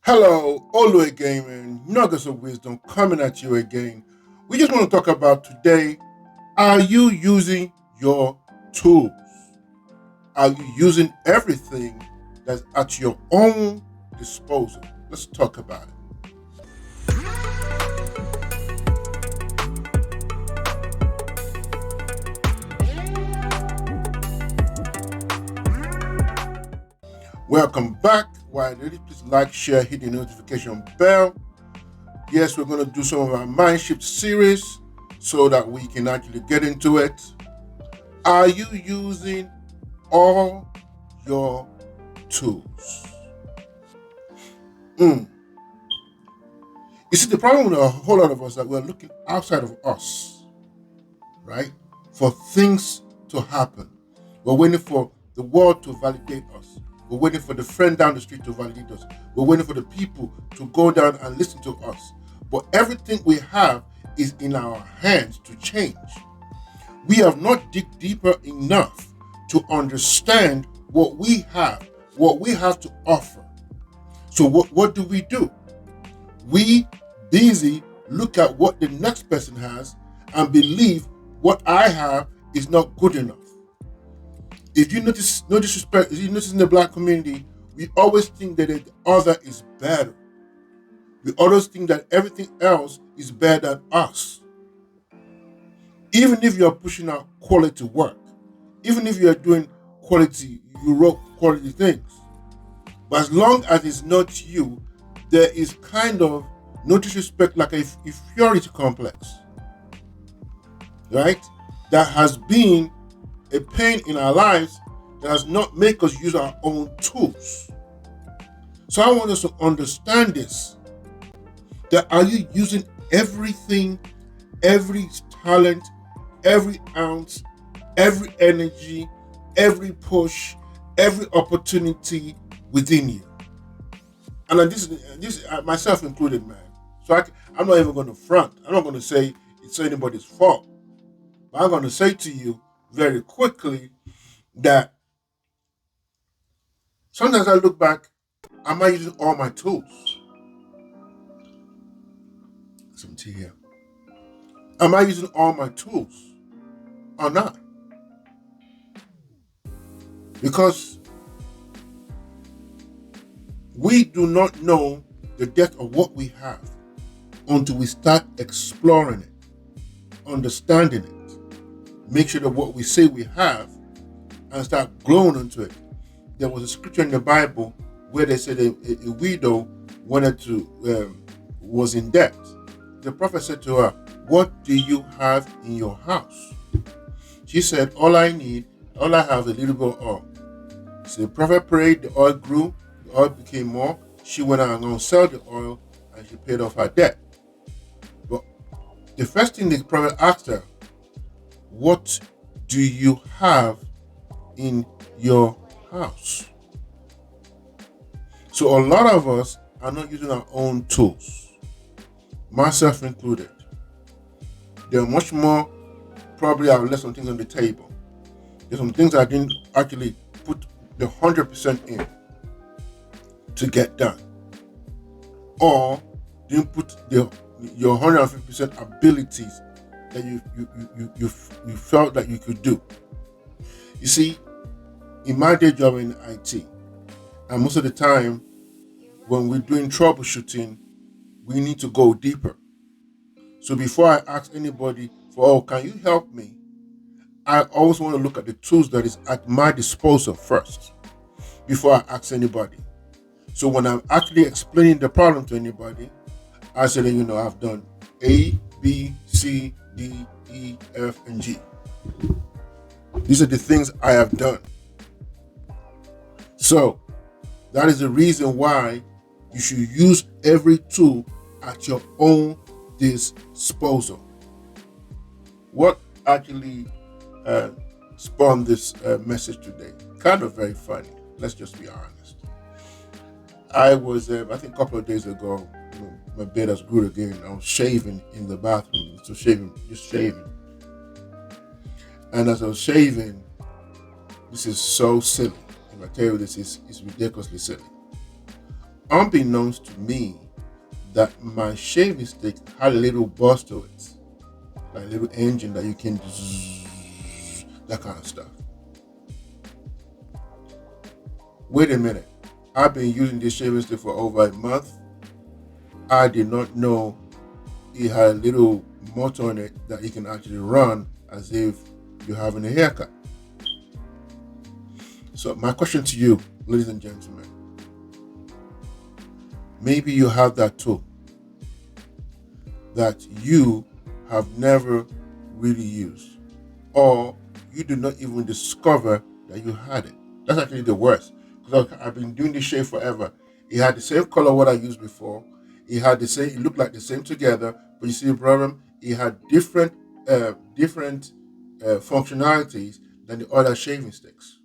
Hello, Olu Gaming, nuggets of wisdom coming at you again. We just want to talk about today. Are you using your tools? Are you using everything that's at your own disposal? Let's talk about it. Welcome back. While ready, please like, share, hit the notification bell. Yes, we're going to do some of our Mindshift series so that we can actually get into it. Are you using all your tools? Mm. You see, the problem with a whole lot of us is that we're looking outside of us, right? For things to happen. We're waiting for the world to validate us. We're waiting for the friend down the street to validate us. We're waiting for the people to go down and listen to us. But everything we have is in our hands to change. We have not digged deeper enough to understand what we have to offer. So what do? We busy look at what the next person has and believe what I have is not good enough. If you notice, no disrespect, if you notice in the black community, we always think that the other is better. We always think that everything else is better than us. Even if you are pushing out quality work, even if you are doing you wrote quality things. But as long as it's not you, there is kind of no disrespect, like a inferiority complex, right? That has been a pain in our lives that has not make us use our own tools. So I want us to understand this. That are you using everything, every talent, every ounce, every energy, every push, every opportunity within you? And this myself included, man. So I'm not even going to front. I'm not going to say it's anybody's fault. But I'm going to say to you very quickly that sometimes I look back, am I using all my tools? Some tea here. Am I using all my tools or not? Because we do not know the depth of what we have until we start exploring it, understanding it, make sure that what we say we have and start growing into it. There was a scripture in the Bible where they said a widow was in debt. The prophet said to her, "What do you have in your house?" She said, all I have is a little bit of oil. So the prophet prayed, the oil grew, the oil became more. She went out and sell the oil and she paid off her debt. But the first thing the prophet asked her, what do you have in your house? So a lot of us are not using our own tools, myself included. There are much more, probably I've left some things on the table. There's some things I didn't actually put the 100% in to get done, or didn't put your 150% abilities that you felt that you could do. You see, in my day job in IT, and most of the time when we're doing troubleshooting, we need to go deeper. So before I ask anybody for, oh, can you help me? I always want to look at the tools that is at my disposal first before I ask anybody. So when I'm actually explaining the problem to anybody, I say that, I've done A, B, C, D, E, F, and G. These are the things I have done. So that is the reason why you should use every tool at your own disposal. What actually spawned this message today? Kind of very funny. Let's just be honest. I was, I think a couple of days ago, my beard has grew again. I was shaving in the bathroom, just shaving. And as I was shaving, this is so silly. If I tell you this, it's ridiculously silly. unbeknownst to me, that my shaving stick had a little buzz to it, like a little engine that you can zzz, that kind of stuff. Wait a minute. I've been using this shaving stick for over a month. I did not know it had a little motor in it that you can actually run as if you're having a haircut. So my question to you, ladies and gentlemen, maybe you have that tool that you have never really used, or you do not even discover that you had it. That's actually the worst, because I've been doing this shave forever. It had the same color what I used before. It had the same. It looked like the same together, but you see the problem. It had different functionalities than the other shaving sticks.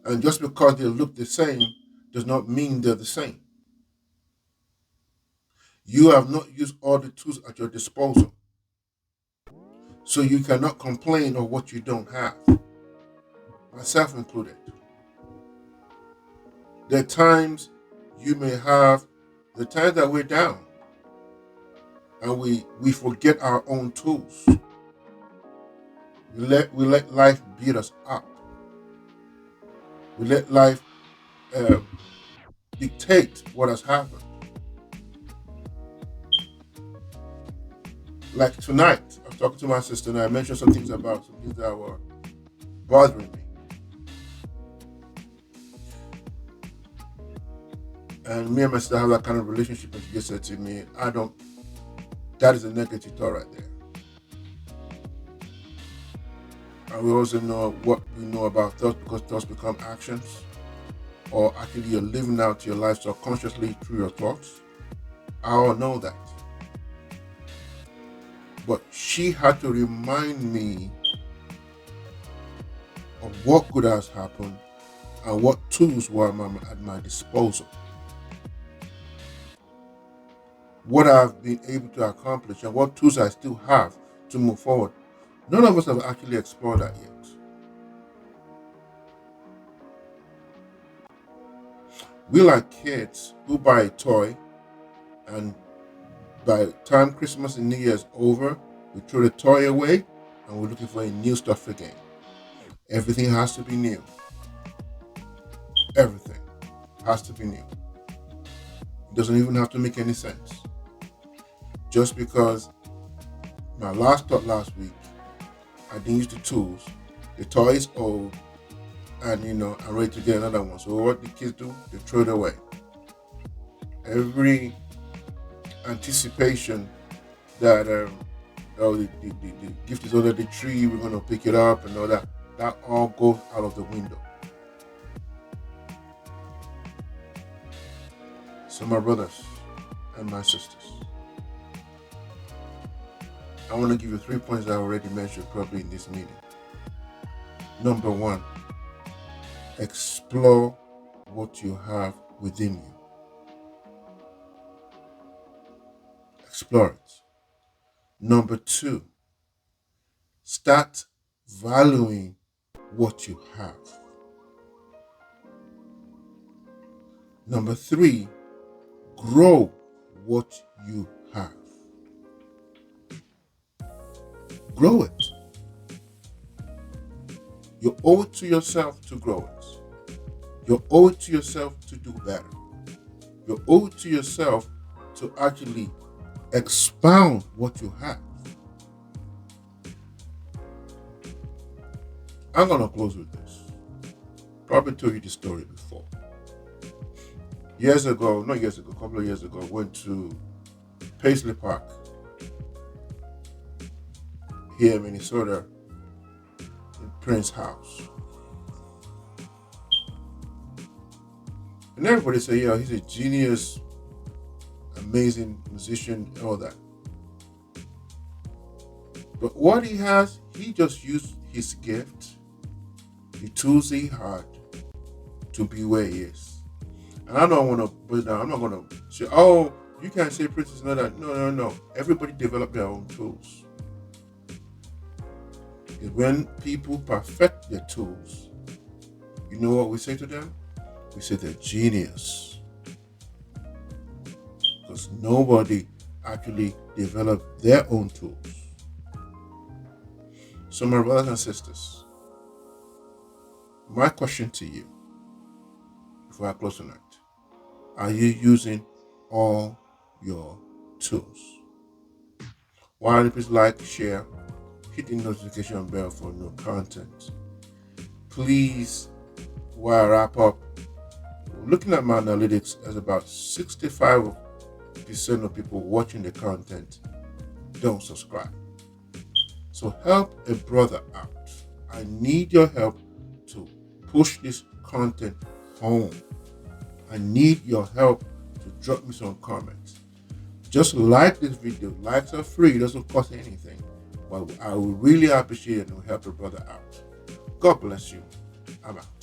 And just because they look the same does not mean they're the same. You have not used all the tools at your disposal. So you cannot complain of what you don't have, myself included. There are times you may have, the times that we're down and we forget our own tools. We let life beat us up. We let life uh, dictate what has happened. Like tonight, I was talking to my sister and I mentioned some things that were bothering me. And me and my sister have that kind of relationship, and she just said to me, that is a negative thought right there. And we also know what we know about thoughts, because thoughts become actions, or actually you're living out your life subconsciously through your thoughts. I all know that. But she had to remind me of what could have happened and what tools were at my disposal. What I've been able to accomplish and what tools I still have to move forward. None of us have actually explored that yet. We like kids who buy a toy, and by the time Christmas and New Year is over, we throw the toy away and we're looking for a new stuff again. Everything has to be new. Everything has to be new. It doesn't even have to make any sense. Just because my last thought last week, I didn't use the tools, the toy is old, and I'm ready to get another one. So what the kids do, they throw it away. Every anticipation that the gift is under the tree, we're gonna pick it up and all that all goes out of the window. So my brothers and my sisters, I want to give you 3 points that I already mentioned probably in this meeting. Number 1, explore what you have within you. Explore it. Number 2, start valuing what you have. Number 3, grow what you have. Grow it. You owe it to yourself to grow it. You owe it to yourself to do better. You owe it to yourself to actually expound what you have. I'm going to close with this. Probably told you the story before. A couple of years ago, I went to Paisley Park here in Minnesota, in Prince's house. And everybody say, he's a genius, amazing musician, all that. But what he has, he just used his gift, the tools he had, to be where he is. And I don't want to put it down. I'm not going to say, you can't say Prince is not that. No. Everybody develop their own tools. Because when people perfect their tools, you know what we say to them? we say they're genius, because nobody actually developed their own tools. So, my brothers and sisters, my question to you before I close tonight: are you using all your tools? Why don't you please like, share, hit the notification bell for new content? Please, while I wrap up, looking at my analytics, there's about 65% of people watching the content don't subscribe. So help a brother out. I need your help to push this content home. I need your help to drop me some comments. Just like this video. Likes are free, it doesn't cost anything. But I would really appreciate it and help a brother out. God bless you. I'm out.